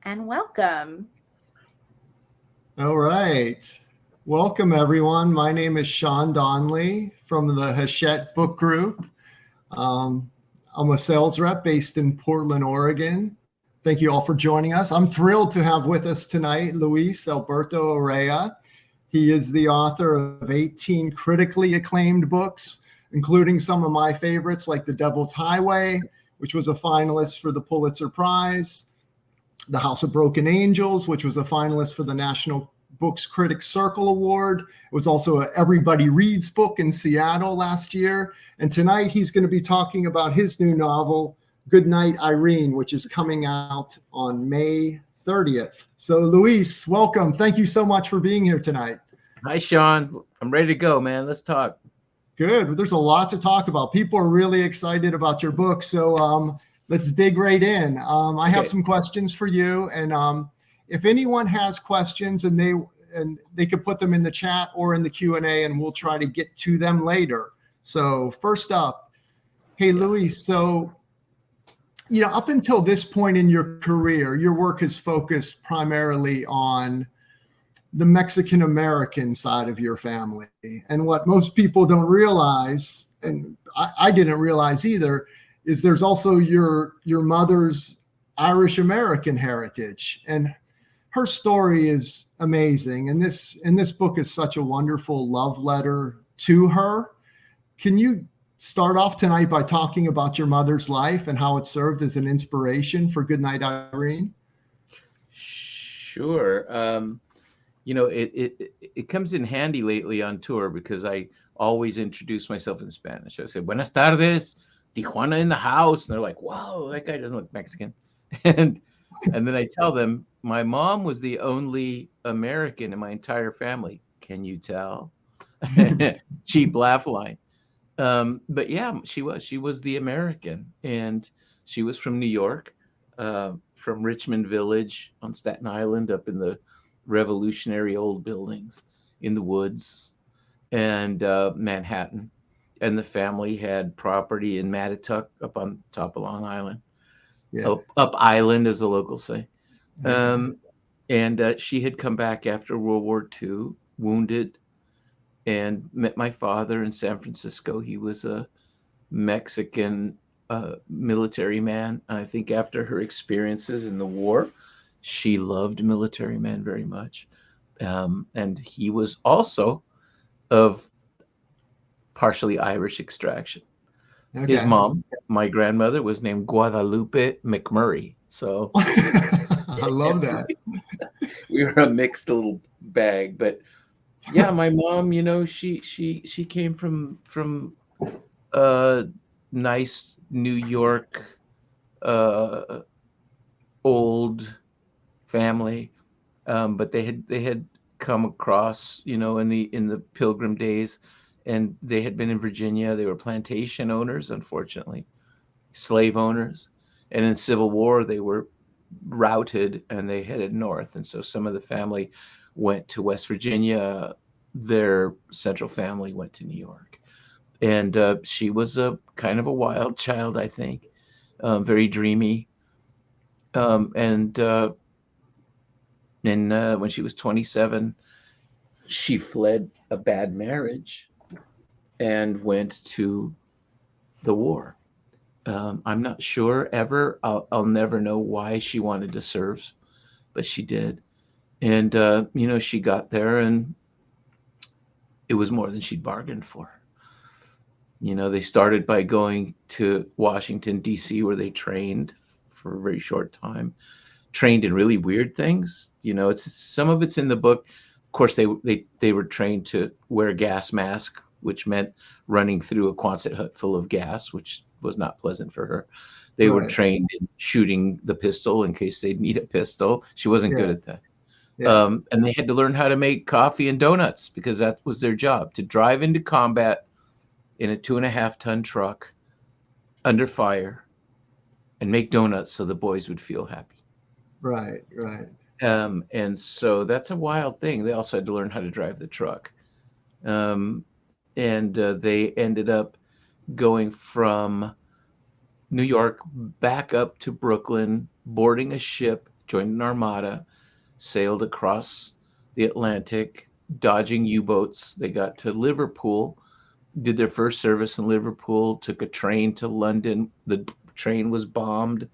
and welcome. All right. Welcome, everyone. My name is Sean Donnelly from the Hachette Book Group. Um, I'm a sales rep based in Portland, Oregon. Thank you all for joining us. I'm thrilled to have with us tonight Luis Alberto Urrea. He is the author of 18 critically acclaimed books, including some of my favorites like The Devil's Highway, which was a finalist for the Pulitzer Prize, The House of Broken Angels, which was a finalist for the National Books Critics Circle Award. It was also a Everybody Reads book in Seattle last year. And tonight he's going to be talking about his new novel, Goodnight Irene, which is coming out on May 30th. So Luis, welcome. Thank you so much for being here tonight. Hi, Sean. I'm ready to go, man. Let's talk. Good. There's a lot to talk about. People are really excited about your book. So let's dig right in. I have some questions for you. And if anyone has questions and they could put them in the chat or in the Q&A and we'll try to get to them later. So first up, hey, Luis, so, up until this point in your career, your work has focused primarily on the Mexican-American side of your family. And what most people don't realize, and I didn't realize either, is there's also your mother's Irish-American heritage. And her story is amazing. And this book is such a wonderful love letter to her. Can you start off tonight by talking about your mother's life and how it served as an inspiration for Goodnight Irene? Sure. It comes in handy lately on tour because I always introduce myself in Spanish. I say, Buenas tardes, Tijuana in the house. And they're like, wow, that guy doesn't look Mexican. And then I tell them, my mom was the only American in my entire family. Can you tell? Cheap laugh line. But yeah, she was the American, and she was from New York, from Richmond Village on Staten Island, up in the revolutionary old buildings in the woods, and Manhattan. And the family had property in Mattituck up on top of Long Island, up Island, as the locals say. And she had come back after World War II, wounded, and met my father in San Francisco. He was a Mexican military man. I think after her experiences in the war, she loved military men very much. And he was also of partially Irish extraction. Okay. His mom, my grandmother, was named Guadalupe McMurray. So I love that. We were a mixed little bag. But yeah, my mom, she came from nice New York old family, but they had come across, in the Pilgrim days, and they had been in Virginia. They were plantation owners, unfortunately, slave owners, and in Civil War they were routed and they headed north, and so some of the family went to West Virginia. Their central family went to New York, and she was a kind of a wild child, I think, very dreamy, and when she was 27, she fled a bad marriage and went to the war. I'm not sure ever. I'll never know why she wanted to serve, but she did. And, she got there and it was more than she'd bargained for. They started by going to Washington, D.C., where they trained for a very short time, trained in really weird things. Some of it's in the book. Of course, they were trained to wear a gas mask, which meant running through a Quonset hut full of gas, which was not pleasant for her. They were trained in shooting the pistol in case they'd need a pistol. She wasn't good at that. And they had to learn how to make coffee and donuts because that was their job, to drive into combat in a 2.5-ton truck under fire and make donuts so the boys would feel happy. Right. And so that's a wild thing. They also had to learn how to drive the truck. And they ended up going from New York back up to Brooklyn, boarding a ship joined an armada, sailed across the Atlantic, dodging U-boats. They got to Liverpool, did their first service in Liverpool, took a train to London. The train was bombed.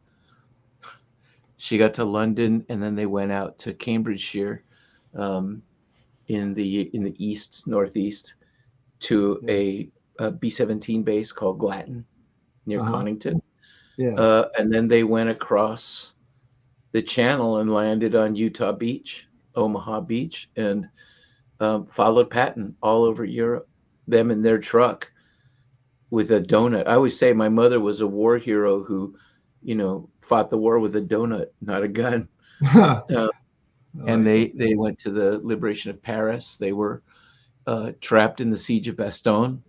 She got to London, and then they went out to Cambridgeshire, um, in the east northeast, to Yeah. a B-17 base called Glatton near Uh-huh. Conington. Yeah. And then they went across the channel and landed on Utah Beach, Omaha Beach, and followed Patton all over Europe, them in their truck with a donut. I always say my mother was a war hero who, fought the war with a donut, not a gun. Uh, I and like it. they went to the liberation of Paris. They were trapped in the siege of Bastogne.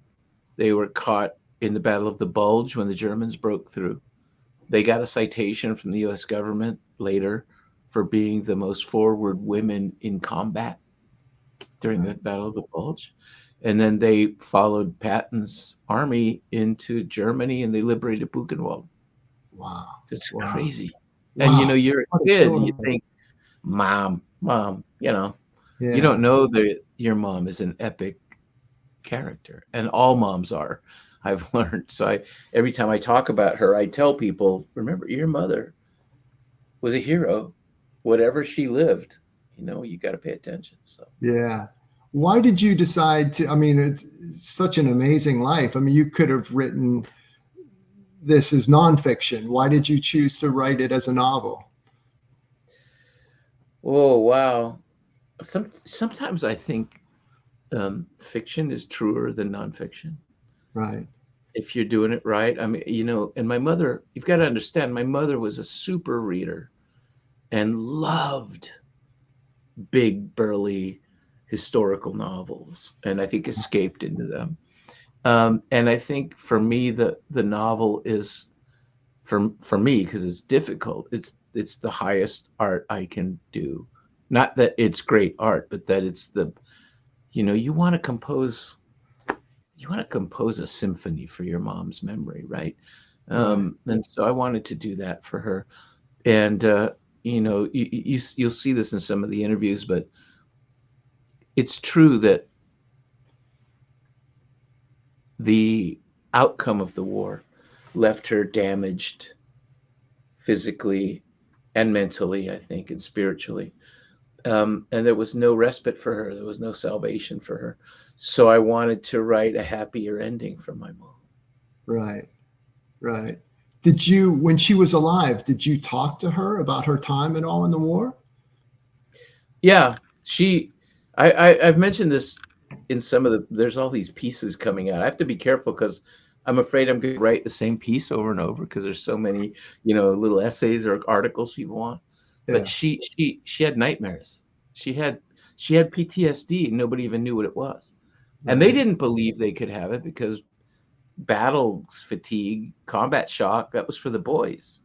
They were caught in the Battle of the Bulge when the Germans broke through. They got a citation from the U.S. government later for being the most forward women in combat during the Right. Battle of the Bulge. And then they followed Patton's army into Germany and they liberated Buchenwald. Wow. It's Wow. crazy. And Wow. you're a What a kid and story. you think, mom, you don't Yeah. know that your mom is an epic character. And all moms are, I've learned. So every time I talk about her, I tell people, remember, your mother was a hero. Whatever she lived, you got to pay attention. So Yeah. Why did you decide to? I mean, it's such an amazing life. I mean, you could have written this as nonfiction. Why did you choose to write it as a novel? oh wow. Sometimes I think fiction is truer than nonfiction Right. if you're doing it right. I mean, and my mother, you've got to understand, my mother was a super reader and loved big, burly historical novels, and I think escaped into them. And I think for me, the novel is for me because it's difficult. It's the highest art I can do. Not that it's great art, but that it's you want to compose a symphony for your mom's memory, right? Right. And so I wanted to do that for her. And you'll see this in some of the interviews, but it's true that the outcome of the war left her damaged physically and mentally, I think, and spiritually. And there was no respite for her. There was no salvation for her. So I wanted to write a happier ending for my mom. Right. Right. Did you, when she was alive, did you talk to her about her time at all in the war? Yeah, I've mentioned this in some of there's all these pieces coming out. I have to be careful because I'm afraid I'm going to write the same piece over and over because there's so many, little essays or articles people want. But Yeah. she had nightmares. She had she had PTSD and nobody even knew what it was. And they Right. didn't believe they could have it because battle fatigue, combat shock, that was for the boys.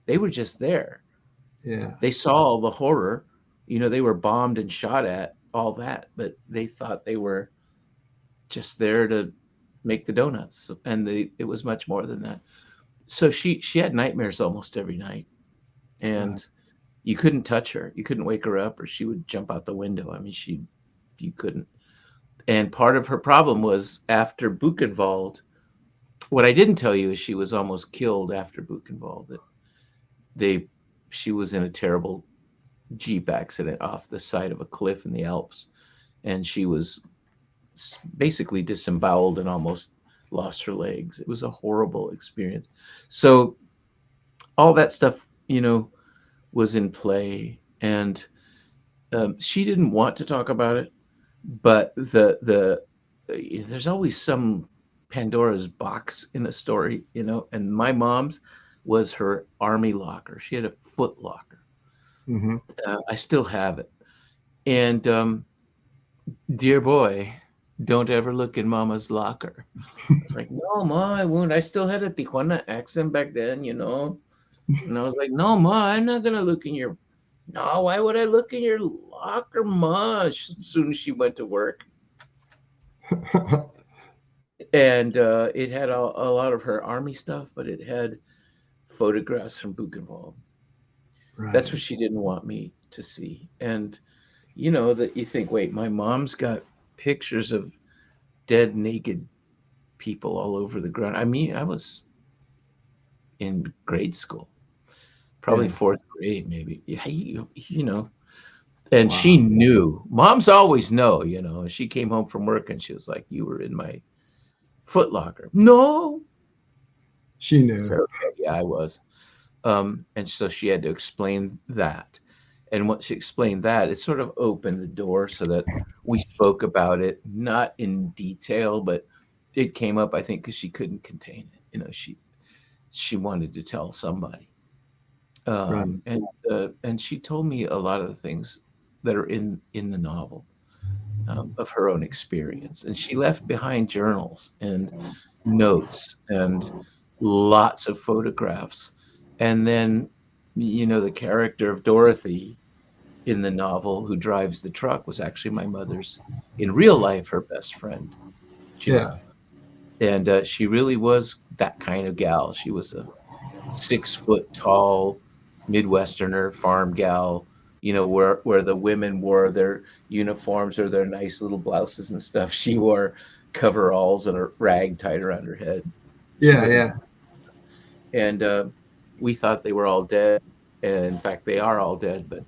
They were just there. Yeah. They saw all the horror. They were bombed and shot at, all that, but they thought they were just there to make the donuts, and it was much more than that. So she had nightmares almost every night, Right. and you couldn't touch her. You couldn't wake her up, or she would jump out the window. I mean, you couldn't. And part of her problem was after Buchenwald. What I didn't tell you is she was almost killed after Buchenwald. That they she was in a terrible Jeep accident off the side of a cliff in the Alps, and she was basically disemboweled and almost lost her legs. It was a horrible experience. So all that stuff, was in play, and she didn't want to talk about it, but there's always some Pandora's box in a story, and my mom's was her army locker. She had a foot locker. Hmm. I still have it. And dear boy, don't ever look in mama's locker. I was like, no, ma, I won't. I still had a Tijuana accent back then. And I was like, no, ma, I'm not going to look in your. No, why would I look in your locker, ma? As soon as she went to work. And it had a lot of her army stuff, but it had photographs from Buchenwald. That's Right. what she didn't want me to see. And you know that you think, wait, my mom's got pictures of dead, naked people all over the ground. I mean, I was in grade school, probably Yeah. fourth grade, maybe. Yeah, you know, and she Wow. knew. Moms always know, you know. She came home from work and she was like, "You were in my Foot Locker." No. She I knew. said, "Okay, yeah, I was." And so she had to explain that. And once she explained that, it sort of opened the door so that we spoke about it, not in detail, but it came up, I think, because she couldn't contain it. You know, she wanted to tell somebody. Right. And she told me a lot of the things that are in the novel, of her own experience. And she left behind journals and notes and lots of photographs. And then, you know, the character of Dorothy in the novel who drives the truck was actually my mother's, in real life, her best friend, Jill. Yeah. And she really was that kind of gal. She was a 6 foot tall Midwesterner farm gal, you know, where the women wore their uniforms or their nice little blouses and stuff. She wore coveralls and a rag tied around her head. She Yeah. wasn't, Yeah. and we thought they were all dead. And in fact, they are all dead. But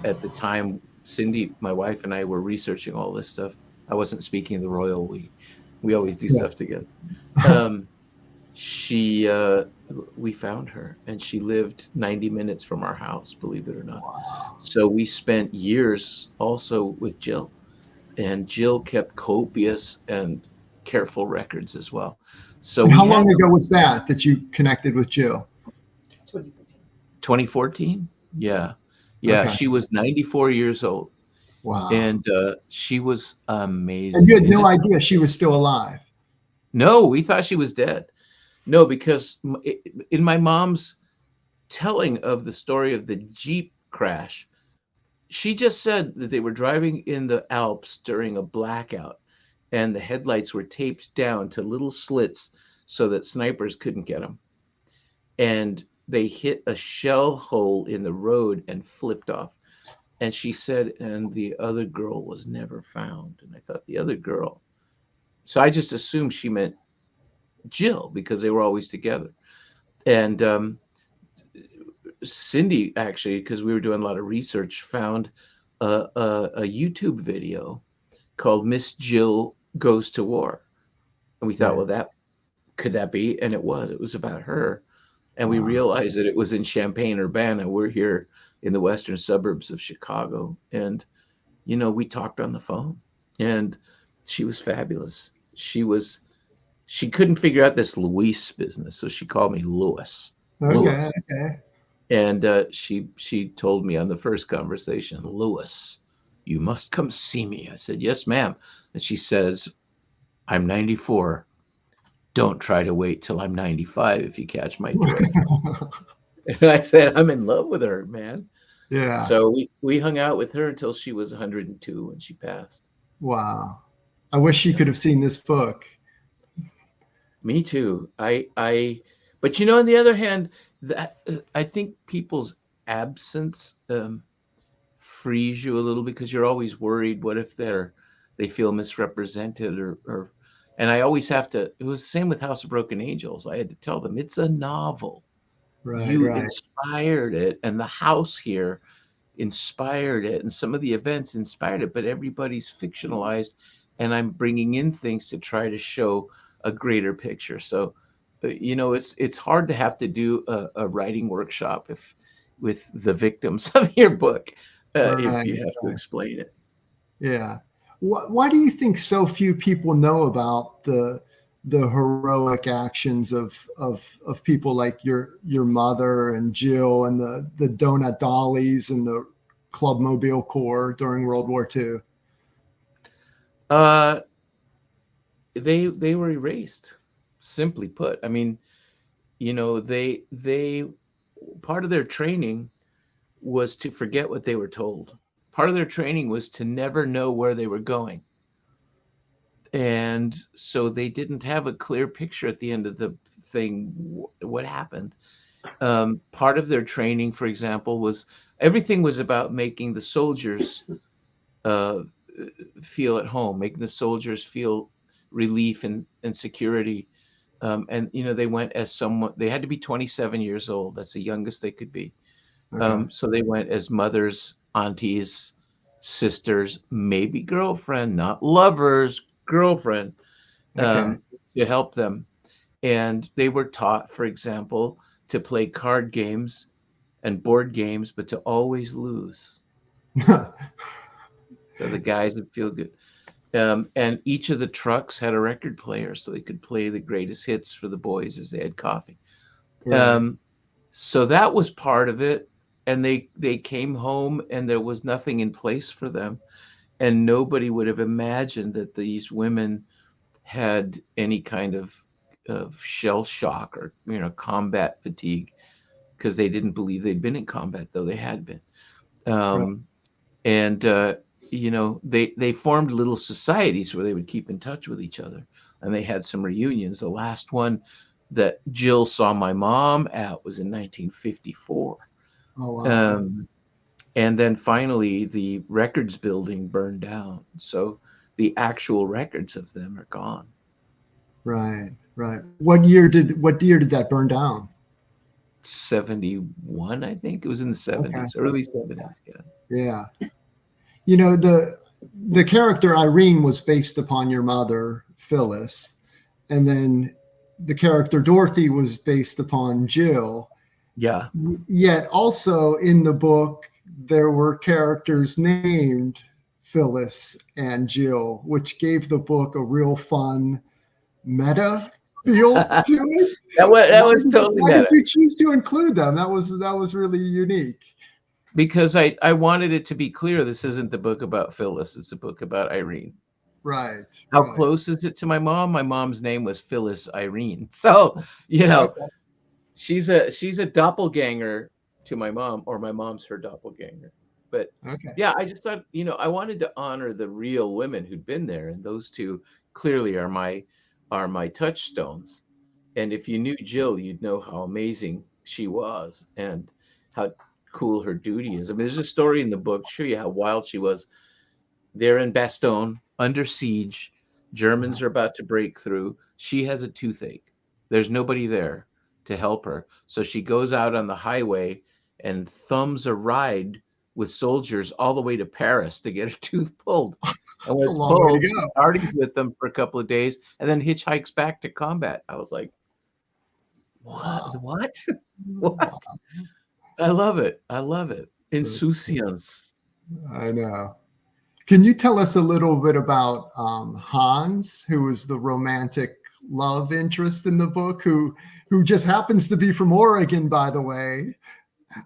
at the time, Cindy, my wife, and I were researching all this stuff. I wasn't speaking the royal we always do Yeah. stuff together. Um, she we found her and she lived 90 minutes from our house, believe it or not. So we spent years also with Jill, and Jill kept copious and careful records as well. So And we how had long them. ago was that you connected with Jill? 2014. Yeah. Yeah, Okay. she was 94 years old, Wow. and she was And you amazing. had And no just, idea she was still alive. no, we thought she was dead. No, because in my mom's telling of the story of the Jeep crash, she just said that they were driving in the Alps during a blackout and the headlights were taped down to little slits so that snipers couldn't get them. And they hit a shell hole in the road and flipped off. And she said, and the other girl was never found. And I thought, the other girl. So I just assumed she meant Jill because they were always together. And Cindy, actually, because we were doing a lot of research, found a YouTube video called Miss Jill Goes to War. And we thought, Right. well, that could that be? And it was. It was about her. And we Wow. realized that it was in Champaign, Urbana. We're here in the western suburbs of Chicago. And, you know, we talked on the phone. And she was fabulous. She couldn't figure out this Luis business. So she called me Louis. Okay. Louis. Okay. And she told me on the first conversation, Louis, you must come see me. I said, yes, ma'am. And she says, I'm 94. Don't try to wait till I'm 95 if you catch my drift. And I said, I'm in love with her, man. Yeah. So we hung out with her until she was 102 when she passed. Wow. I wish you Yeah, could have seen this book. me too. But you know, on the other hand, that I think people's absence frees you a little because you're always worried. What if they feel misrepresented or, and I always have to, it was the same with House of Broken Angels. I had to tell them it's a novel. Right. You Right. inspired it, and the house here inspired it, and some of the events inspired it, but everybody's fictionalized, and I'm bringing in things to try to show a greater picture. So, you know, it's hard to have to do a writing workshop if with the victims of your book, if Right. you have to explain it. Yeah. Why do you think so few people know about the heroic actions of people like your mother and Jill and the Donut Dollies and the Club Mobile Corps during World War II? Uh, they were erased, simply put. I mean, you know, they part of their training was to forget what they were told. Part of their training was to never know where they were going. And so they didn't have a clear picture at the end of the thing what happened. Part of their training, for example, was everything was about making the soldiers uh, feel at home, making the soldiers feel relief and security. And they went as someone. They had to be 27 years old. That's the youngest they could be. Okay. So they went as mothers, aunties, sisters, maybe girlfriend, not lovers, girlfriend, Okay. um, to help them. And they were taught, for example, to play card games and board games, but to always lose. So the guys would feel good. And each of the trucks had a record player so they could play the greatest hits for the boys as they had coffee. Right. Um, so that was part of it. And they came home and there was nothing in place for them. And nobody would have imagined that these women had any kind of shell shock or combat fatigue because they didn't believe they'd been in combat, though they had been. Right. Um, and they formed little societies where they would keep in touch with each other, and they had some reunions. The last one that Jill saw my mom at was in 1954. Oh, wow. Um, and then finally, the records building burned down, so the actual records of them are gone. Right. Right. What year did that burn down? 71, I think it was in the Okay. 70s, early 70s. Yeah. Yeah. The character Irene was based upon your mother, Phyllis, and then the character Dorothy was based upon Jill. Yeah. Yet also in the book, there were characters named Phyllis and Jill, which gave the book a real fun meta feel to that it. was totally Why did meta. you choose to include them? That was really unique. Because I wanted it to be clear this isn't the book about Phyllis, it's a book about Irene. Right, How right. close is it to my mom? My mom's name was Phyllis Irene. So, you know, Okay. she's a doppelganger to my mom, or my mom's her doppelganger. But Okay. yeah, I just thought, I wanted to honor the real women who'd been there, and those two clearly are my touchstones. And if you knew Jill, you'd know how amazing she was and how cool her duty is. I mean, there's a story in the book to show you how wild she was. They're in Bastogne, under siege. Uh-huh. Germans are about to break through. She has a toothache. There's nobody there to help her. So she goes out on the highway and thumbs a ride with soldiers all the way to Paris to get her tooth pulled. And It's when a it's long way to pulled, she go. parties with them for a couple of days and then hitchhikes back to combat. I was like, what? Wow. What? Wow. What? I love it. I love it. That's cool. Insouciance. I know. Can you tell us a little bit about Hans, who was the romantic love interest in the book, who just happens to be from Oregon, by the way?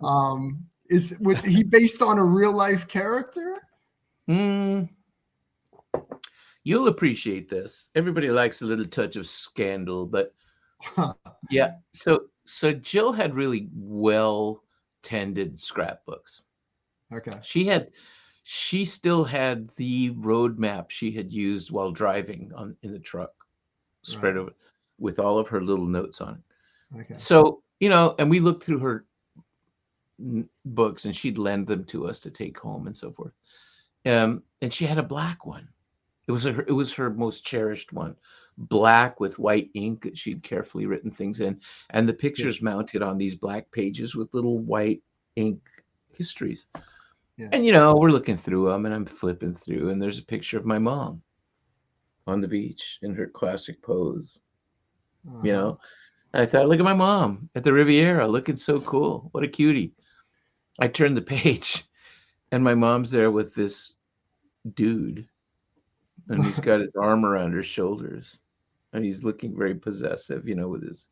Was he based on a real life character? Mm, you'll appreciate this. Everybody likes a little touch of scandal, but Huh. yeah. So Jill had really well tended scrapbooks. Okay. She still had the road map she had used while driving in the truck, spread Right. over with all of her little notes on it. Okay. So, and we looked through her books and she'd lend them to us to take home and so forth. And she had a black one. It was her most cherished one, black with white ink that she'd carefully written things in, and the Yeah. pictures mounted on these black pages with little white ink histories. Yeah. And we're looking through them, and I'm flipping through, and there's a picture of my mom on the beach in her classic pose. You Uh-huh. know, I thought, look at my mom at the Riviera, looking so cool. What a cutie! I turned the page, and my mom's there with this dude, and he's got his arm around her shoulders, and he's looking very possessive, with his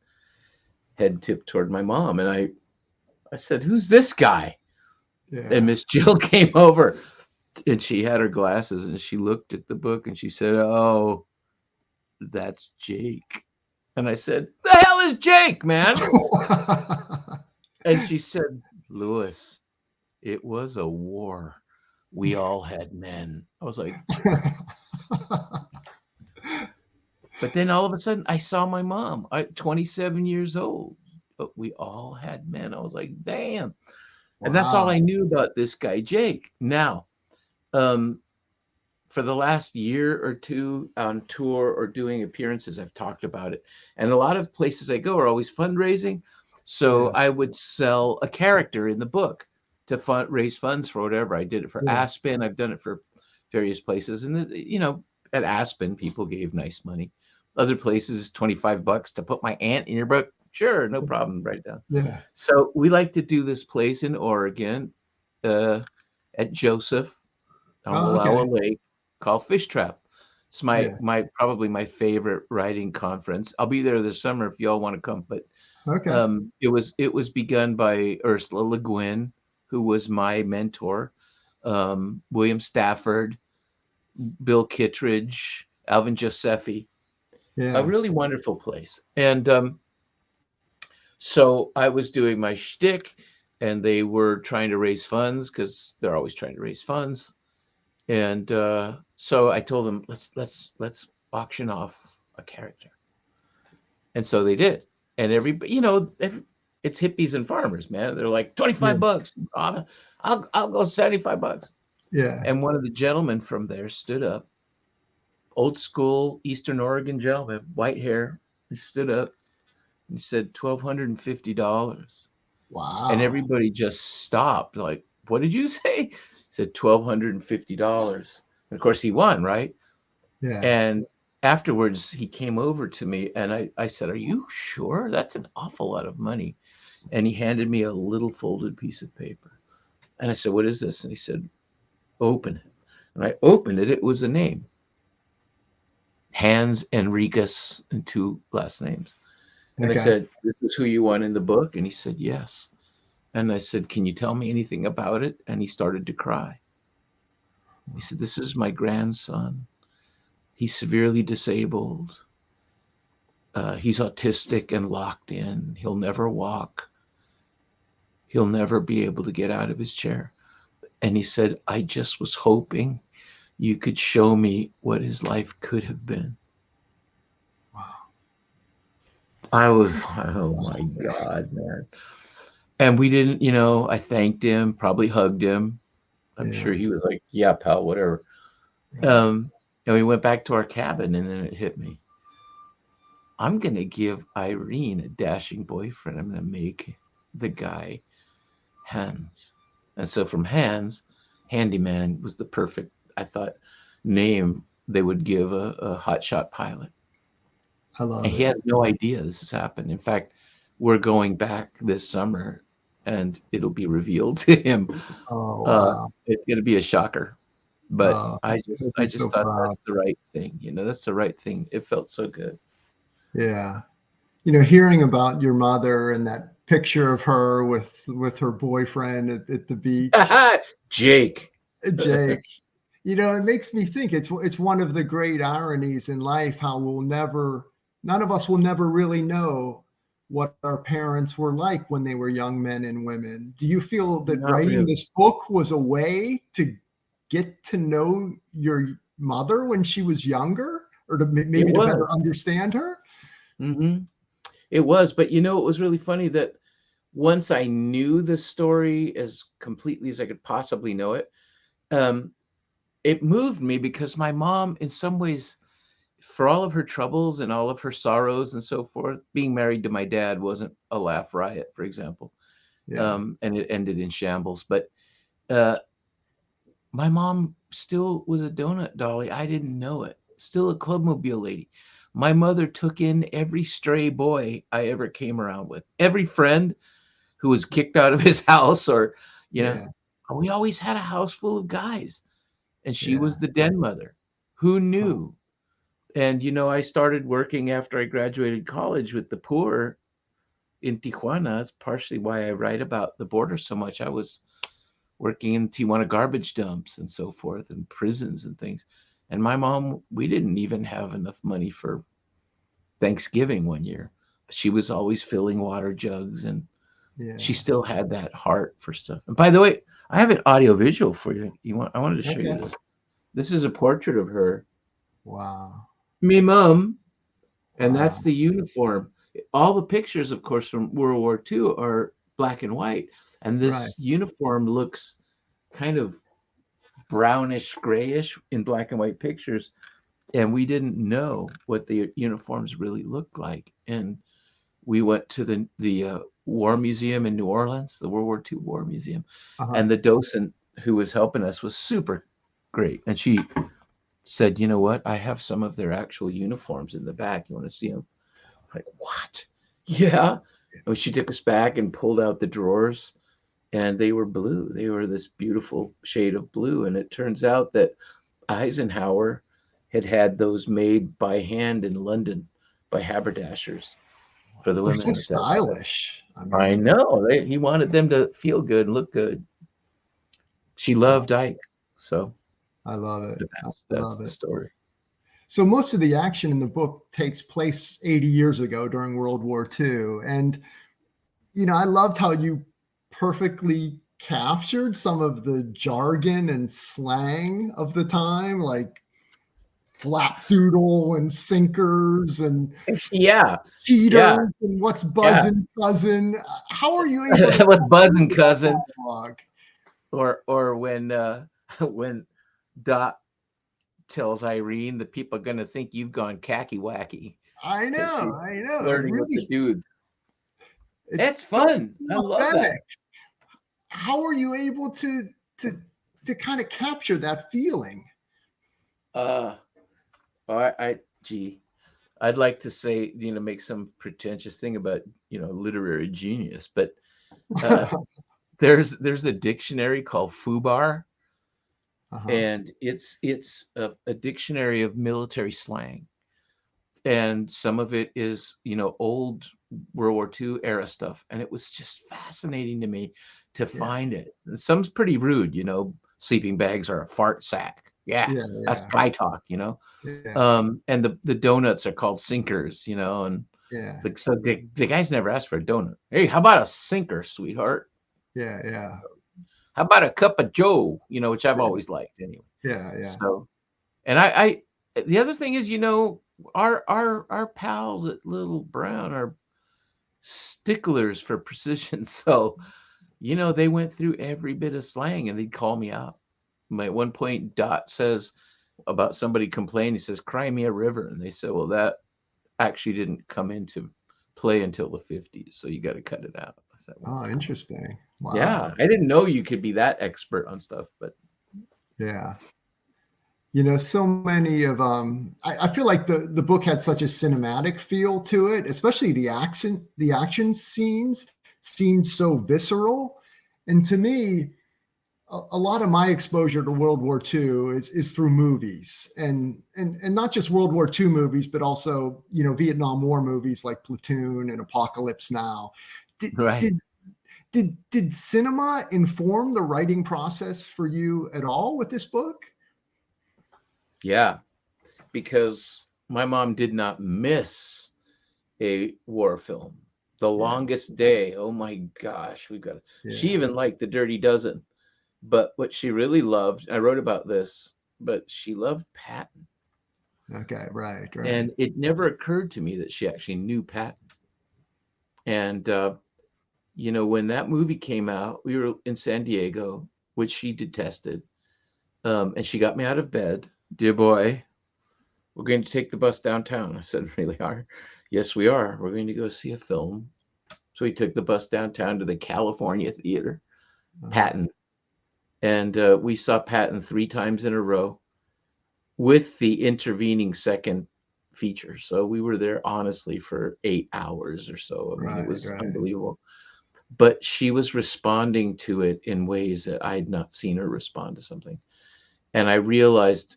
head tipped toward my mom. And I said, "Who's this guy?" And Yeah. Miss Jill came over, and she had her glasses, and she looked at the book, and she said, "Oh, that's Jake." And I said, "The hell is Jake, man?" And she said, "Lewis, it was a war. We all had men." I was like, but then all of a sudden I saw my mom, 27 years old. but we all had men. I was like, damn. And that's all Wow. I knew about this guy, Jake. Now, um, for the last year or two on tour or doing appearances, I've talked about it. And a lot of places I go are always fundraising. So Yeah. I would sell a character in the book to raise funds for whatever. I did it for Yeah. Aspen. I've done it for various places. And, at Aspen, people gave nice money. Other places, $25 to put my aunt in your book. Sure, no problem, write it down. Yeah. So we like to do this place in Oregon uh, at Joseph on Oh, Wallowa okay. Lake called Fish Trap. It's my Yeah. my probably my favorite writing conference. I'll be there this summer if y'all want to come. But Okay. it was begun by Ursula Le Guin, who was my mentor, William Stafford, Bill Kittredge, Alvin Josephi. A Yeah. really wonderful place. And so I was doing my shtick, and they were trying to raise funds because they're always trying to raise funds. And so I told them, let's auction off a character. And so they did. And it's hippies and farmers, man. They're like Yeah. $25. I'll go $75. Yeah. And one of the gentlemen from there stood up, old school Eastern Oregon gentleman, white hair. He stood up and he said $1,250. And Wow. everybody just stopped. Like, what did you say? He said $1,250. And of course he won, right? Yeah. And afterwards, he came over to me and I said, "Are you sure? That's an awful lot of money." And he handed me a little folded piece of paper. And I said, "What is this?" And he said, "Open it." And I opened it. It was a name, Hans Enriquez, and two last names. And I Okay. said, "This is who you want in the book?" And he said, "Yes." And I said, "Can you tell me anything about it?" And he started to cry. He said, "This is my grandson. He's severely disabled. He's autistic and locked in. He'll never walk. He'll never be able to get out of his chair." And he said, "I just was hoping you could show me what his life could have been." Wow. Oh my God, man. And we didn't, I thanked him, probably hugged him. I'm sure Yeah. he was like, "Yeah, pal, whatever." Right. And we went back to our cabin, and then it hit me. I'm going to give Irene a dashing boyfriend. I'm going to make the guy Hans. And so from Hans, Handyman was the perfect, I thought, name they would give a hotshot pilot. I And love he it. has no idea this has happened. In fact, we're going back this summer and it'll be revealed to him. Oh, wow. It's going to be a shocker. But Oh, I just he'll I be so just thought proud. that's the right thing. That's the right thing. It felt so good. Yeah. Hearing about your mother and that picture of her with her boyfriend at the beach, Jake. Jake, it makes me think it's one of the great ironies in life how none of us will never really know what our parents were like when they were young men and women. Do you feel that Not writing really. this book was a way to get to know your mother when she was younger, or to It maybe to better was. understand her? Hmm. It was. But it was really funny that once I knew the story as completely as I could possibly know it, um, it moved me because my mom, in some ways, for all of her troubles and all of her sorrows and so forth, being married to my dad wasn't a laugh riot, for example, Yeah. and it ended in shambles. But uh, my mom still was a donut dolly. I didn't know it. Still a clubmobile lady. My mother took in every stray boy I ever came around with, every friend who was kicked out of his house, or you know, Yeah. we always had a house full of guys, and she Yeah. was the den mother. Who Oh, knew? And I started working after I graduated college with the poor in Tijuana. That's partially why I write about the border so much. I was working in Tijuana garbage dumps and so forth, and prisons and things. And my mom, we didn't even have enough money for Thanksgiving one year. She was always filling water jugs, and she yeah. still had that heart for stuff. And by the way, I have an audio visual for you. I wanted to show you Okay. this. This is a portrait of her, Wow. me mom, and Wow. that's the uniform. all the pictures, of course, from World War II are black and white, and Right. this uniform looks kind of brownish grayish in black and white pictures, and we didn't know what the uniforms really looked like. And we went to the War Museum in New Orleans, the World War II War Museum, Uh-huh. and the docent who was helping us was super great. And she said, "You know what? I have some of their actual uniforms in the back. You want to see them?" I'm like, what? Yeah. And she took us back and pulled out the drawers, and they were blue. They were this beautiful shade of blue. And it turns out that Eisenhower had had those made by hand in London by haberdashers for the They're women so in South. stylish. I I mean, know. He wanted them to feel good and look good. She wow, loved Ike. So I love it. I that's love the it. story. So most of the action in the book takes place 80 years ago during World War II. And, I loved how you perfectly captured some of the jargon and slang of the time, like flapdoodle and sinkers and Yeah. Yeah. cheaters and what's Yeah. buzzing cousin. How are you able to With capture buzzing cousin. that dialogue? Or when when Dot tells Irene that people are gonna think you've gone khaki wacky I because know, she's I know. It flirting with the really dudes. it It's felt fun. I so love that. authentic. How are you able to to kind of capture that feeling? Uh I gee, I'd like to say, make some pretentious thing about, literary genius, but uh there's a dictionary called FUBAR, Uh-huh. and it's a dictionary of military slang. And some of it is, old World War II era stuff. And it was just fascinating to me to Yeah, find it. And some's pretty rude, sleeping bags are a fart sack. Yeah, yeah, that's yeah, guy talk. yeah, And the donuts are called sinkers, and yeah, so the guys never asked for a donut. Hey, how about a sinker, sweetheart? yeah, yeah, How about a cup of Joe? Which I've yeah, always liked anyway. yeah, yeah. So, and I the other thing is, our pals at Little Brown are sticklers for precision. So, they went through every bit of slang and they'd call me out. At one point, Dot says about somebody complaining, he says, Cry me a river. And they said, well, that actually didn't come into play until the 50s. So you got to cut it out. I said, Oh, wow. interesting. Yeah. Wow. I didn't know you could be that expert on stuff, but Yeah. So many of I feel like the book had such a cinematic feel to it, especially the action scenes seemed so visceral. And to me, a lot of my exposure to World War II is through movies, and not just World War II movies, but also Vietnam War movies like Platoon and Apocalypse Now. Did right. did did cinema inform the writing process for you at all with this book? Yeah. Because my mom did not miss a war film. The Yeah, Longest Day. Oh my gosh, we've got. She yeah. even liked The Dirty Dozen, but what she really loved, I wrote about this, but she loved Patton, Okay, right, right. and it never occurred to me that she actually knew Patton. And when that movie came out, we were in San Diego, which she detested, and she got me out of bed. Dear boy, we're going to take the bus downtown. I said, really are? Yes, we are. We're going to go see a film. So we took the bus downtown to the California Theater, Uh-huh. Patton, and we saw Patton 3 times in a row with the intervening second feature. So we were there honestly for 8 hours or so. I mean, it Right, was right. unbelievable. But she was responding to it in ways that I had not seen her respond to something. And I realized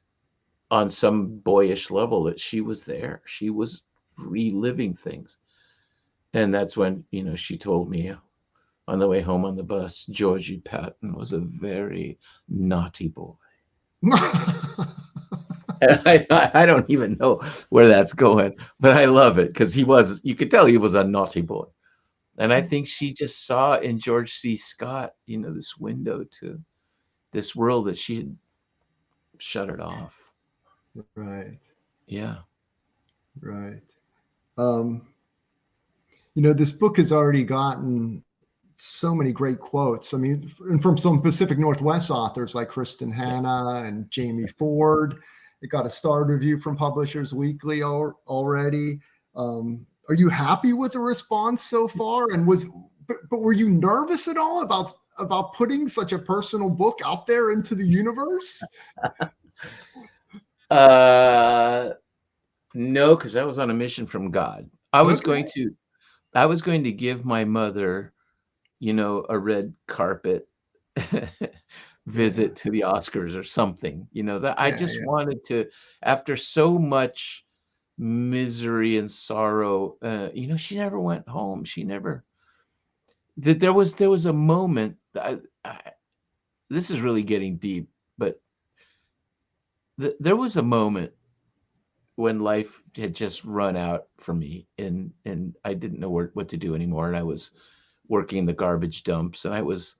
on some boyish level that she was there. She was reliving things. And that's when, she told me on the way home on the bus, Georgie Patton was a very naughty boy. And I don't even know where that's going, but I love it because you could tell he was a naughty boy. And I think she just saw in George C. Scott, this window to this world that she had shuttered off. Right, Yeah. right. Um, This book has already gotten so many great quotes. I mean, and from some Pacific Northwest authors like Kristen Yeah. Hanna and Jamie Ford. It got a star review from Publishers Weekly already. Are you happy with the response so far? And but were you nervous at all about putting such a personal book out there into the universe? No, because I was on a mission from God. I was Okay. going to give my mother, a red carpet Yeah. visit to the Oscars or something, that I Yeah. just Yeah. wanted to, after so much misery and sorrow, she never went home. She never, there was a moment, this is really getting deep, but there was a moment when life had just run out for me, and I didn't know what to do anymore. And I was working in the garbage dumps, and I was,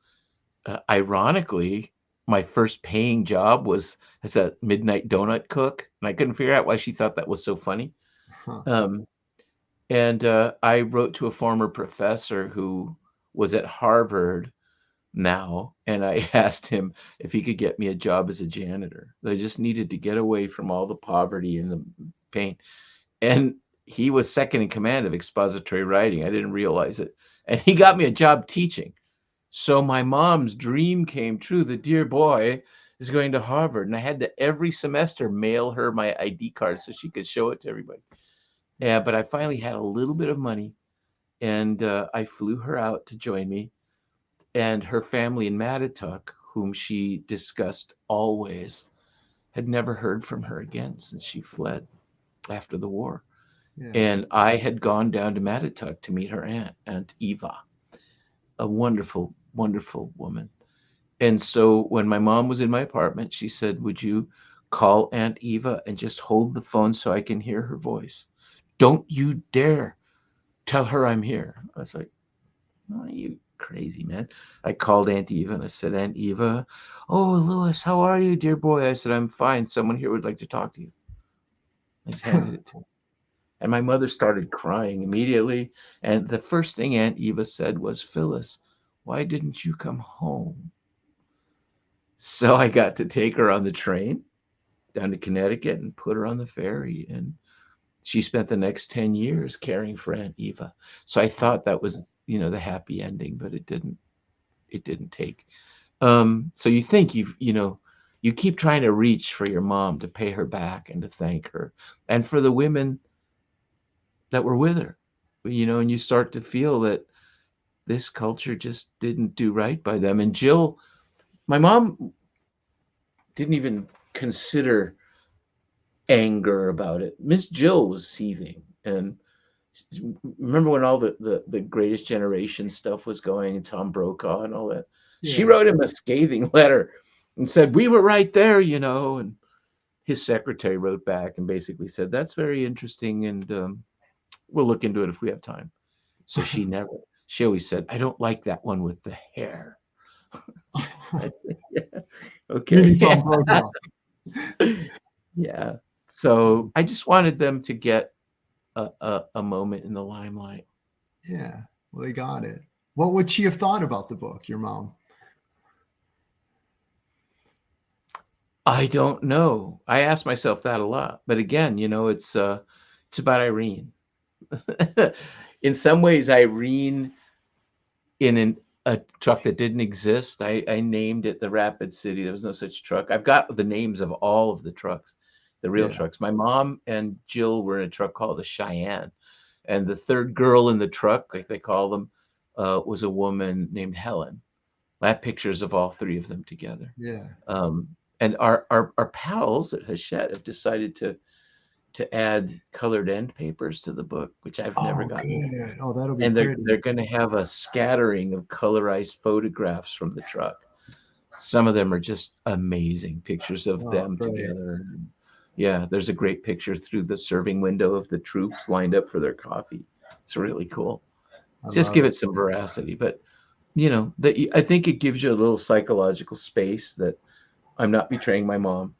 ironically, my first paying job was as a midnight donut cook, and I couldn't figure out why she thought that was so funny. Huh. Um, and I wrote to a former professor who was at Harvard now, and I asked him if he could get me a job as a janitor. I just needed to get away from all the poverty and the pain. And he was second in command of expository writing. I didn't realize it. And he got me a job teaching. So my mom's dream came true. The dear boy is going to Harvard. And I had to every semester mail her my ID card so she could show it to everybody. Yeah, but I finally had a little bit of money, and I flew her out to join me. And her family in Mattituck, whom she discussed always, had never heard from her again since she fled after the war. Yeah. And I had gone down to Mattituck to meet her aunt, Aunt Eva, a wonderful, wonderful woman. And so when my mom was in my apartment, she said, "Would you call Aunt Eva and just hold the phone so I can hear her voice? Don't you dare tell her I'm here." I was like, "Oh, you crazy man." I called Aunt Eva and I said, "Aunt Eva, oh, Louis, how are you, dear boy?" I said, "I'm fine. Someone here would like to talk to you." I just handed it to her. And my mother started crying immediately. And the first thing Aunt Eva said was, "Phyllis, why didn't you come home?" So I got to take her on the train down to Connecticut and put her on the ferry. And she spent the next 10 years caring for Aunt Eva. So I thought that was, the happy ending, but it didn't take. So you think you keep trying to reach for your mom to pay her back and to thank her. And for the women that were with her, and you start to feel that this culture just didn't do right by them. And Jill, my mom didn't even consider anger about it. Miss Jill was seething. And remember when all the Greatest Generation stuff was going, and Tom Brokaw and all that? She Yeah. wrote him a scathing letter and said, "We were right there," and his secretary wrote back and basically said, "That's very interesting, and we'll look into it if we have time." So she always said, "I don't like that one with the hair." I said, "Yeah, Meaning okay." Tom Brokaw. Yeah. So I just wanted them to get a moment in the limelight. Yeah. Well, they got it. What would she have thought about the book, your mom? I don't know. I ask myself that a lot. But again, it's about Irene. In some ways, Irene in a truck that didn't exist. I named it the Rapid City. There was no such truck. I've got the names of all of the trucks, the real Yeah. trucks. My mom and Jill were in a truck called the Cheyenne. And the third girl in the truck, like they call them, was a woman named Helen. I have pictures of all three of them together. Yeah. Um, and our pals at Hachette have decided to add colored end papers to the book, which I've never Oh, gotten yet. good. Oh, that'll be And they're pretty. they're going to have a scattering of colorized photographs from the truck. Some of them are just amazing pictures of Oh, them great. together. Yeah, there's a great picture through the serving window of the troops lined up for their coffee. It's really cool. I Just love give it. it some veracity. But that I think it gives you a little psychological space that I'm not betraying my mom.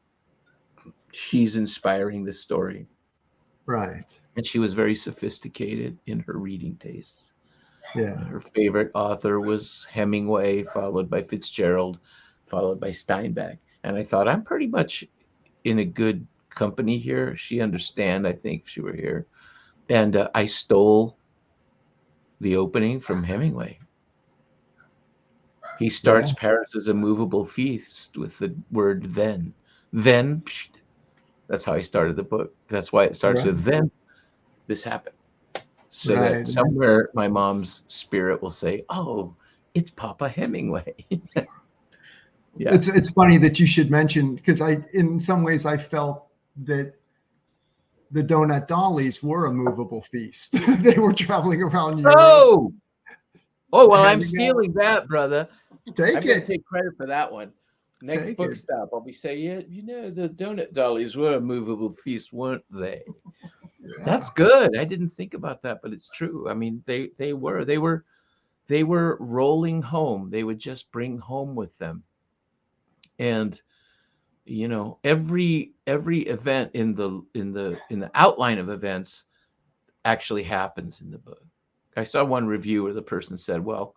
She's inspiring this story. Right. And she was very sophisticated in her reading tastes. Yeah. Her favorite author was Hemingway, followed by Fitzgerald, followed by Steinbeck. And I thought, I'm pretty much in a good company here. She understand, I think, if she were here. And I stole the opening from Hemingway. He Yeah. starts Paris as a movable feast with the word then. Then, that's how I started the book. That's why it starts Right. with then this happened. So that Right. somewhere my mom's spirit will say, oh, it's Papa Hemingway. Yeah. It's funny that you should mention, because in some ways I felt that the donut dollies were a movable feast. They were traveling around Europe. Oh, well, I'm Handing out. stealing that, brother. Take I'm going to it. take credit for that one. Next Take book it. stop, I'll be saying, yeah, the donut dollies were a movable feast, weren't they? Yeah. That's good. I didn't think about that, but it's true. I mean, they were rolling home. They would just bring home with them. And every event in the outline of events actually happens in the book. I saw one review where the person said, well,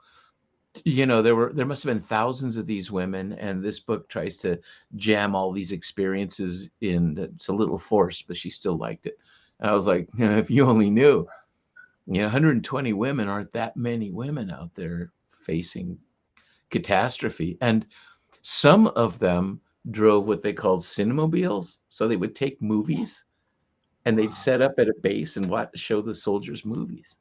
there must have been thousands of these women, and this book tries to jam all these experiences in. It's a little forced, but she still liked it. And I was like, if you only knew, 120 women aren't that many women out there facing catastrophe. And some of them drove what they called cinemobiles. So they would take movies and they'd Wow. set up at a base and show the soldiers movies.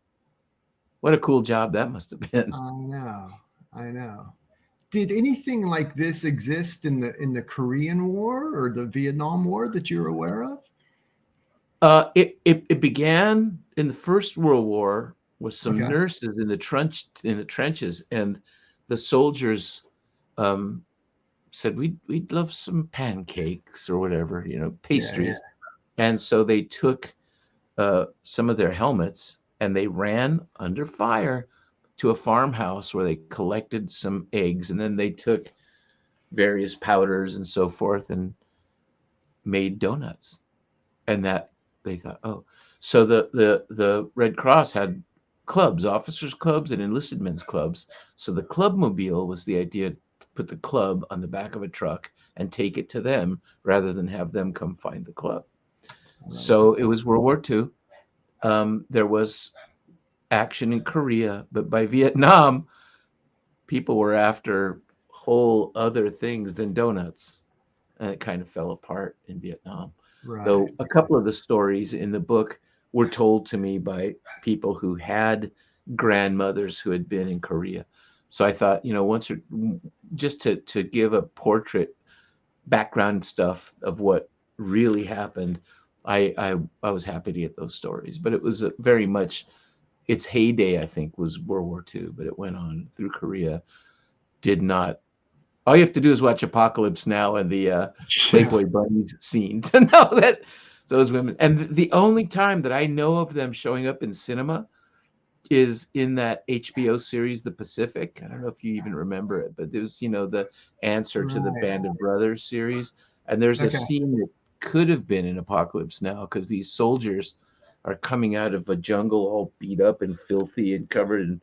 What a cool job that must have been. I know. I know. Did anything like this exist in the Korean War or the Vietnam War that you're aware of? It began in the First World War with some Okay. nurses in the trenches, and the soldiers um, said we'd love some pancakes or whatever, Yeah. Yeah. pastries. And so they took some of their helmets and they ran under fire to a farmhouse where they collected some eggs, and then they took various powders and so forth and made donuts. And that they thought, oh, so the Red Cross had clubs, officers clubs and enlisted men's clubs. So the club mobile was the idea to put the club on the back of a truck and take it to them rather than have them come find the club. Right. So it was World War II. There was action in Korea, but by Vietnam, people were after whole other things than donuts, and it kind of fell apart in Vietnam. Right. Though a couple of the stories in the book were told to me by people who had grandmothers who had been in Korea. So I thought, once or just to give a portrait, background stuff of what really happened, I was happy to get those stories. But it was very much its heyday, I think, was World War II, but it went on through Korea. Did not. All you have to do is watch Apocalypse Now and the Yeah. Playboy Bunnies scene to know that those women. And the only time that I know of them showing up in cinema is in that HBO series, The Pacific. I don't know if you even remember it, but there's, the answer to the Right. Band of Brothers series. And there's a Okay. scene that could have been in Apocalypse Now because these soldiers are coming out of a jungle all beat up and filthy and covered in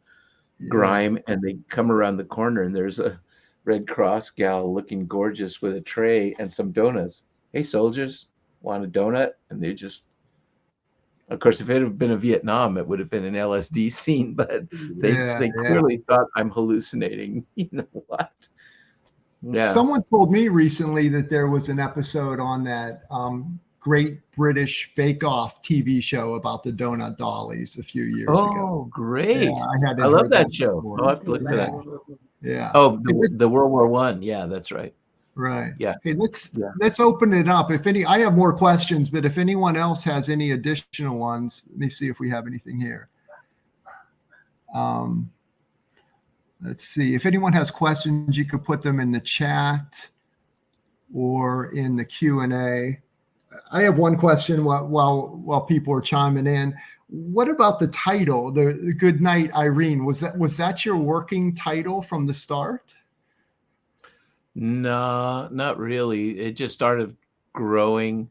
Yeah. grime, and they come around the corner and there's a Red Cross gal looking gorgeous with a tray and some donuts. Hey, soldiers, want a donut? And they just, of course, if it had been a Vietnam, it would have been an LSD scene, but they Yeah. they Yeah. clearly thought I'm hallucinating. You know what? Yeah. Someone told me recently that there was an episode on that Great British Bake Off TV show about the donut dollies a few years ago. Oh, Yeah, great. I I hadn't love heard that that show. before. I'll have to look for Yeah. that. Yeah. Oh, Hey, the World War One. Yeah, that's right. right. Yeah. Hey, let's Yeah. let's open it up. I have more questions, but if anyone else has any additional ones, let me see if we have anything here. Um, let's see. If anyone has questions, you could put them in the chat or in the Q&A. I have one question while people are chiming in. What about the title, the Good Night, Irene? Was that your working title from the start? No, not really. It just started growing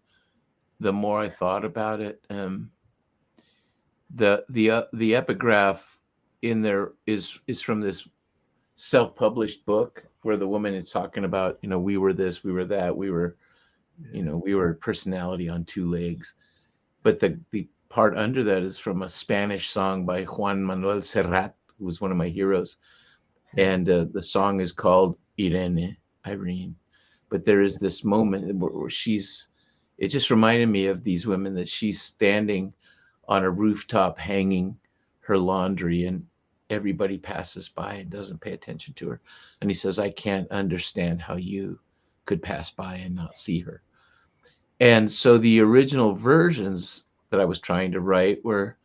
the more I thought about it. the epigraph in there is from this self-published book where the woman is talking about, we were this, we were that, we were a personality on two legs. But the part under that is from a Spanish song by Juan Manuel Serrat, who was one of my heroes. And the song is called Irene. But there is this moment where it just reminded me of these women, that she's standing on a rooftop hanging her laundry, and everybody passes by and doesn't pay attention to her. And he says, I can't understand how you could pass by and not see her. And so the original versions that I was trying to write were,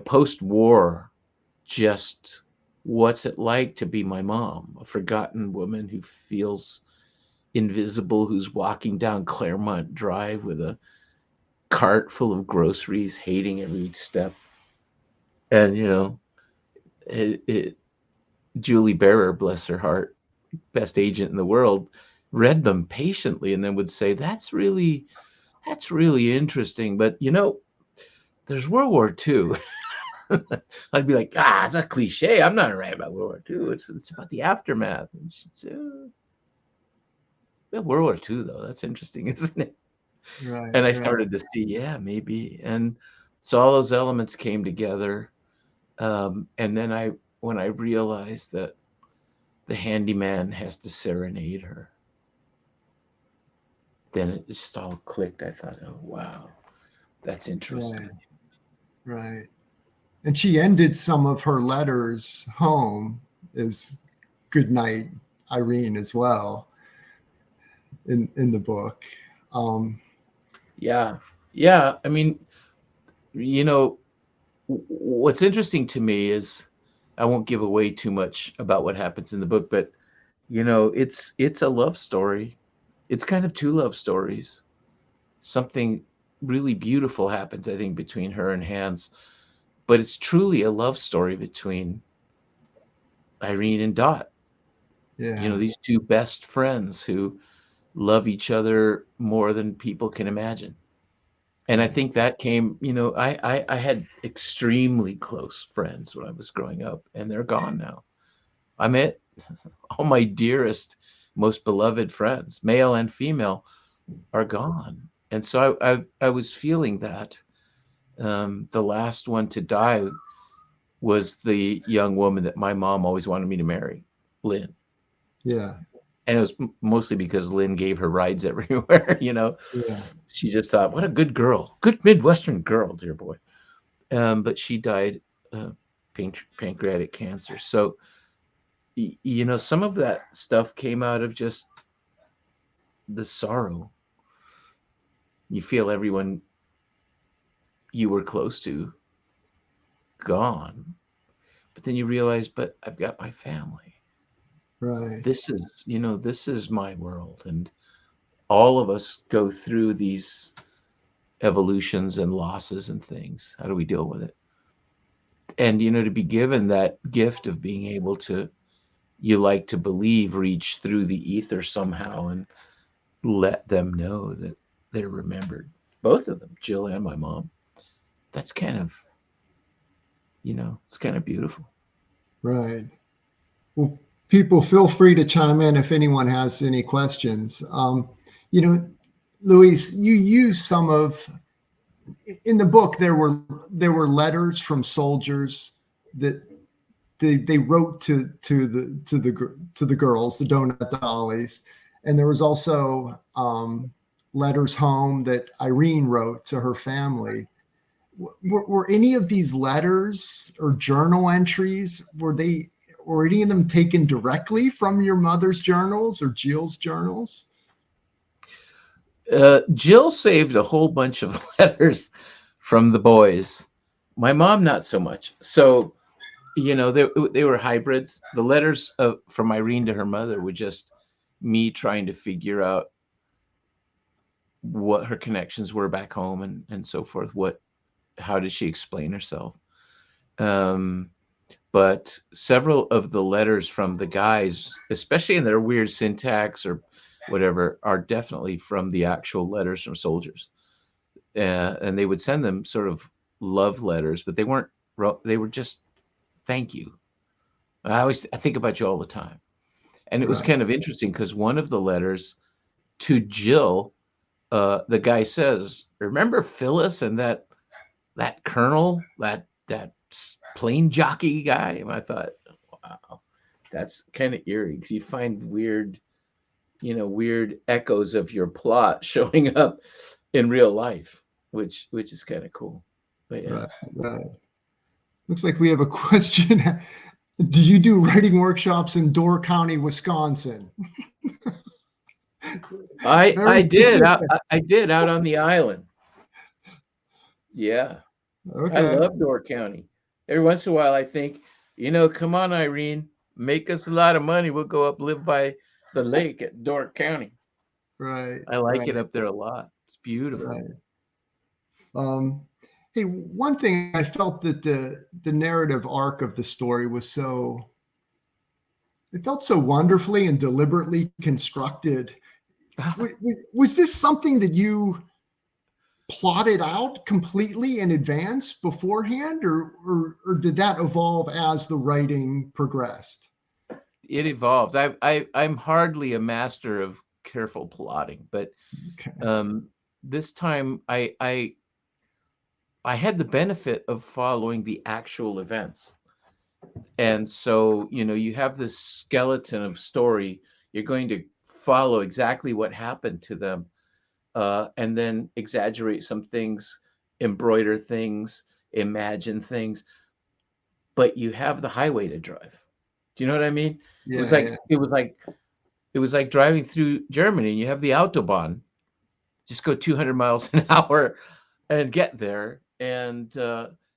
post-war, just what's it like to be my mom, a forgotten woman who feels invisible, who's walking down Claremont Drive with a cart full of groceries, hating every step. And, Julie Bearer, bless her heart, best agent in the world, read them patiently and then would say, that's really interesting. But, there's World War II. I'd be like, it's a cliche. I'm not writing about World War II. It's about the aftermath. And she'd say, World War II, though. That's interesting, isn't it? Right. And I started to see, maybe. And so all those elements came together. And then when I realized that the handyman has to serenade her, then it just all clicked. I thought, oh, wow, that's interesting. Right. And she ended some of her letters home as "Good night, Irene" as well in the book. Yeah. I mean, what's interesting to me is, I won't give away too much about what happens in the book, but it's a love story. It's kind of two love stories. Something really beautiful happens, I think, between her and Hans, but it's truly a love story between Irene and Dot. Yeah. These two best friends who love each other more than people can imagine. And I think that came, I had extremely close friends when I was growing up, and they're gone now. I met all my dearest, most beloved friends, male and female, are gone. And so I was feeling that. The last one to die was the young woman that my mom always wanted me to marry, Lynn. Yeah. And it was mostly because Lynn gave her rides everywhere. Yeah. She just thought, what a good girl, good Midwestern girl, dear boy. But she died pancreatic cancer. So, some of that stuff came out of just the sorrow. You feel everyone you were close to gone, but then you realize, but I've got my family. Right. This is my world. And all of us go through these evolutions and losses and things. How do we deal with it? And, to be given that gift of being able to, you like to believe, reach through the ether somehow and let them know that they're remembered. Both of them, Jill and my mom. That's kind of, it's kind of beautiful. Right. Well, people, feel free to chime in if anyone has any questions. Luis, you use some of, in the book, there were letters from soldiers that they wrote to the girls, the donut dollies, and there was also letters home that Irene wrote to her family. Were any of these letters or journal entries, were any of them taken directly from your mother's journals or Jill's journals? Jill saved a whole bunch of letters from the boys. My mom, not so much. So, they were hybrids. The letters from Irene to her mother were just me trying to figure out what her connections were back home and so forth. How did she explain herself? But several of the letters from the guys, especially in their weird syntax or whatever, are definitely from the actual letters from soldiers. And they would send them sort of love letters, but they weren't. They were just thank you. I think about you all the time, and it was Right. kind of interesting because one of the letters to Jill, the guy says, "Remember Phyllis and that colonel, that plane jockey guy?" And I thought, wow, that's kind of eerie because you find weird echoes of your plot showing up in real life, which is kind of cool. But yeah. Right. Right. Looks like we have a question. Do you do writing workshops in Door County, Wisconsin? Very I did. specific. I did out on the island. Yeah, I Okay. love Door County. Every once in a while, I think, come on, Irene, make us a lot of money. We'll go up live by the lake at Door County. Right. I like Right. it up there a lot. It's beautiful. Right. Um, hey, one thing I felt that the narrative arc of the story was it felt so wonderfully and deliberately constructed. Was this something that you plotted out completely in advance beforehand, or did that evolve as the writing progressed? It evolved. I'm hardly a master of careful plotting, but Okay. this time I had the benefit of following the actual events. And so, you have this skeleton of story. You're going to follow exactly what happened to them, and then exaggerate some things, embroider things, imagine things, but you have the highway to drive. Do you know what I mean? It was Yeah. like Yeah. it was like driving through Germany and you have the Autobahn. Just go 200 miles an hour and get there. And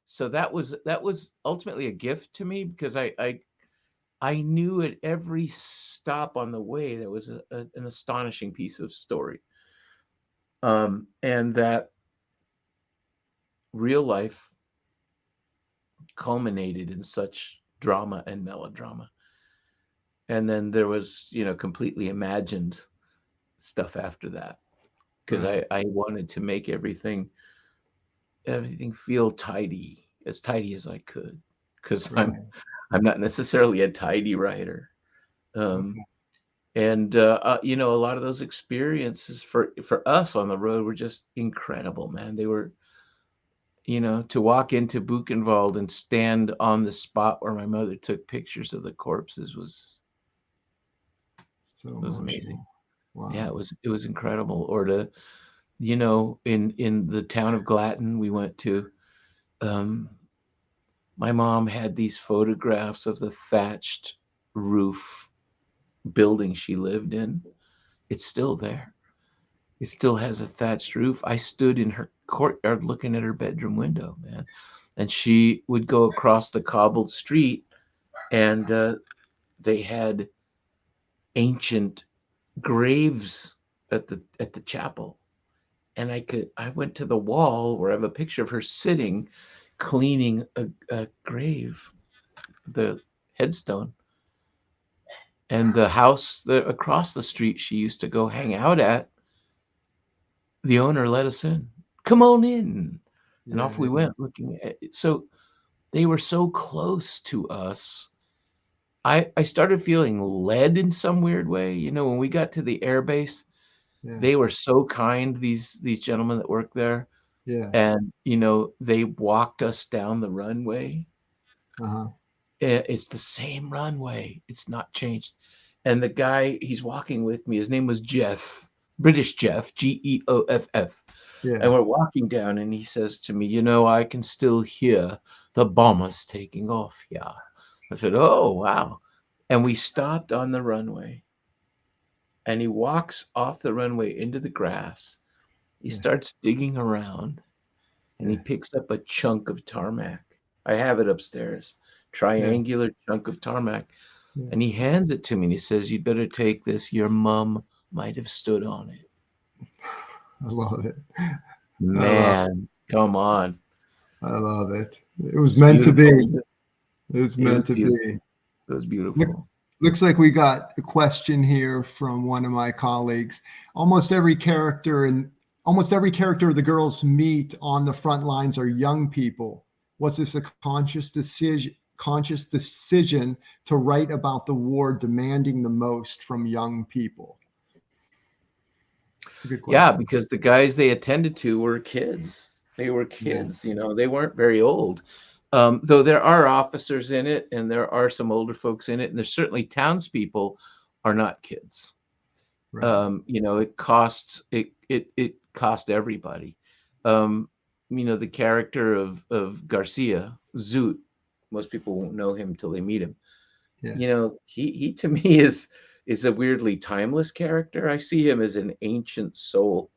so that was ultimately a gift to me because I knew at every stop on the way there was an astonishing piece of story, and that real life culminated in such drama and melodrama. And then there was, completely imagined stuff after that because Right. I wanted to make everything feel tidy as I could because Right. I'm not necessarily a tidy writer. Um, Okay. and a lot of those experiences for us on the road were just incredible, man. They were, to walk into Buchenwald and stand on the spot where my mother took pictures of the corpses So was amazing. emotional. Yeah, Wow. it was incredible. Or to, in the town of Glatton we went to, um, my mom had these photographs of the thatched roof building she lived in. It's still there. It still has a thatched roof. I stood in her courtyard looking at her bedroom window, man. And she would go across the cobbled street, and they had ancient graves at the chapel. And I went to the wall where I have a picture of her sitting, cleaning a grave, the headstone. And the house across the street she used to go hang out at, the owner let us in. Come on in. And Yeah. off we Yeah. went looking at it. So they were so close to us. I started feeling led in some weird way. When we got to the air base, Yeah. they were so kind, these gentlemen that worked there. Yeah. And, they walked us down the runway. Uh-huh. It's the same runway. It's not changed. And the guy he's walking with me, his name was Jeff, British Jeff, Geoff. And Yeah. we're walking down, and he says to me, I can still hear the bombers taking off here. I said, oh, wow. And we stopped on the runway, and he walks off the runway into the grass. He Yeah. starts digging around, and he Yeah. picks up a chunk of tarmac. I have it upstairs, Yeah. triangular chunk of tarmac. Yeah. And he hands it to me, and he says, you'd better take this. Your mom might have stood on it. I love it. I love Man, come on. I love it. It was It's meant to be. beautiful. It was It was meant to be. beautiful. It was Look, beautiful. looks like we got a question here from one of my colleagues. Almost every character almost every character the girls meet on the front lines are young people. Was this a conscious decision to write about the war demanding the most from young people? It's a good question. Yeah, because the guys they attended to were kids. They were kids, you know, they weren't very old. Though there are officers in it and there are some older folks in it, and there's certainly townspeople are not kids. Right. You know, it costs it cost everybody. You know, the character of Garcia, Zoot, most people won't know him till they meet him. Yeah. You know, he to me is a weirdly timeless character. I see him as an ancient soul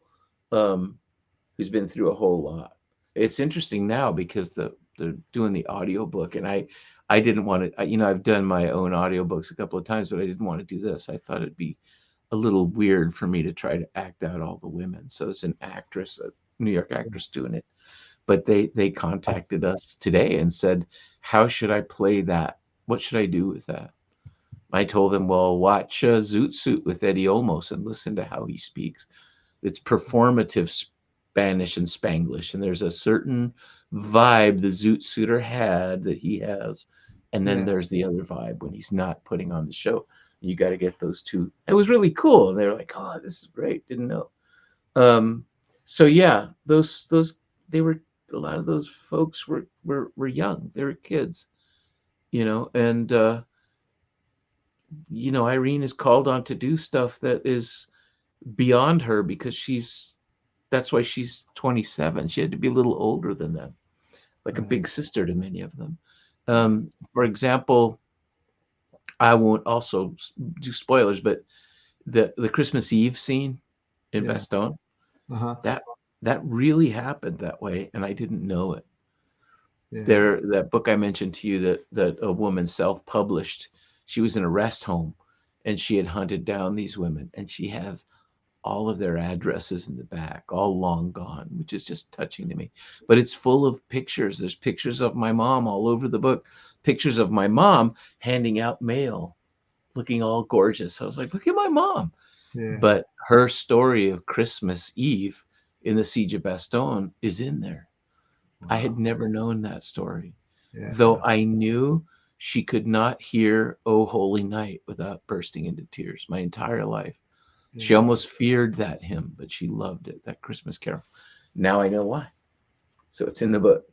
who's been through a whole lot. It's interesting now because they're doing the audiobook, and I didn't want to, you know, I've done my own audiobooks a couple of times, but I didn't want to do this. I thought it'd be a little weird for me to try to act out all the women. So it's an actress, a New York actress doing it. But they contacted us today and said, how should I play that? What should I do with that? I told them, well, watch Zoot Suit with Eddie Olmos and listen to how he speaks. It's performative Spanish and Spanglish, and there's a certain vibe the Zoot Suiter had that he has, and then there's the other vibe when he's not putting on the show. You got to get those two. It was really cool, and they were like, "Oh, this is great! Didn't know." So yeah, those they were, a lot of those folks were young. They were kids, you know, and you know, Irene is called on to do stuff that is beyond her because that's why she's 27. She had to be a little older than them, like a big sister to many of them. For example, I won't also do spoilers, but the Christmas Eve scene in Bastogne, that really happened that way, and I didn't know it. That book I mentioned to you that a woman self-published, she was in a rest home, and she had hunted down these women, and she has all of their addresses in the back, all long gone, which is just touching to me. But it's full of pictures. There's pictures of my mom all over the book, pictures of my mom handing out mail, looking all gorgeous. I was like, look at my mom. But her story of Christmas Eve in the Siege of Bastogne is in there. I had never known that story, though I knew she could not hear "O Holy Night" without bursting into tears my entire life. She almost feared that hymn, but she loved it, that Christmas carol. Now I know why. So it's in the book.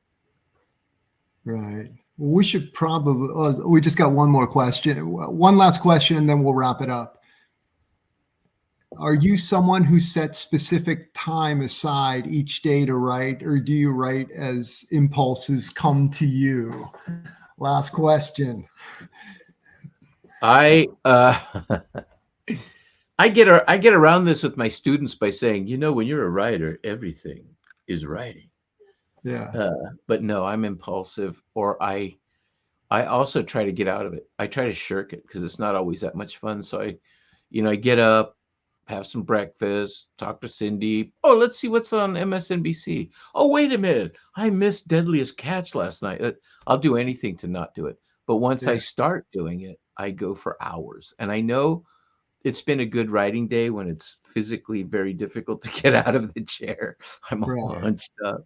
Right. Well, we should probably, we just got one more question. One last question, and then we'll wrap it up. Are you someone who sets specific time aside each day to write, or do you write as impulses come to you? Last question. I get around this with my students by saying, you know, when you're a writer, everything is writing. But no, I'm impulsive, or I also try to get out of it. I try to shirk it because it's not always that much fun. So I get up, have some breakfast, talk to Cindy. Oh, let's see what's on MSNBC. Oh, wait a minute. I missed Deadliest Catch last night. I'll do anything to not do it. But once I start doing it, I go for hours. And I know it's been a good writing day when it's physically very difficult to get out of the chair. I'm all hunched up.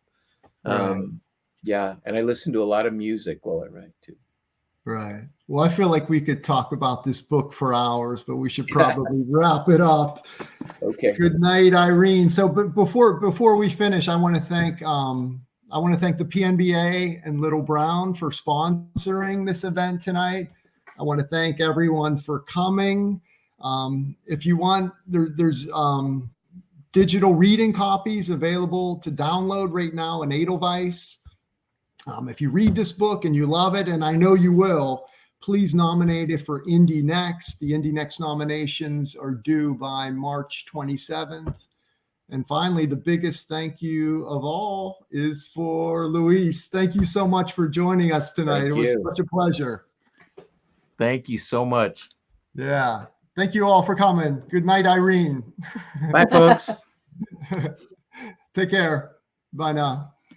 Yeah. And I listen to a lot of music while I write too. Right. Well, I feel like we could talk about this book for hours, but we should probably wrap it up. Okay. Good night, Irene. So, but before we finish, I want to thank the PNBA and Little Brown for sponsoring this event tonight. I want to thank everyone for coming. If you want, there's digital reading copies available to download right now in Edelweiss. If you read this book and you love it, and I know you will, please nominate it for Indie Next. The Indie Next nominations are due by March 27th. And finally, the biggest thank you of all is for Luis. Thank you so much for joining us tonight. It was such a pleasure. Thank you so much. Yeah. Thank you all for coming. Good night, Irene. Bye, folks. Take care. Bye now.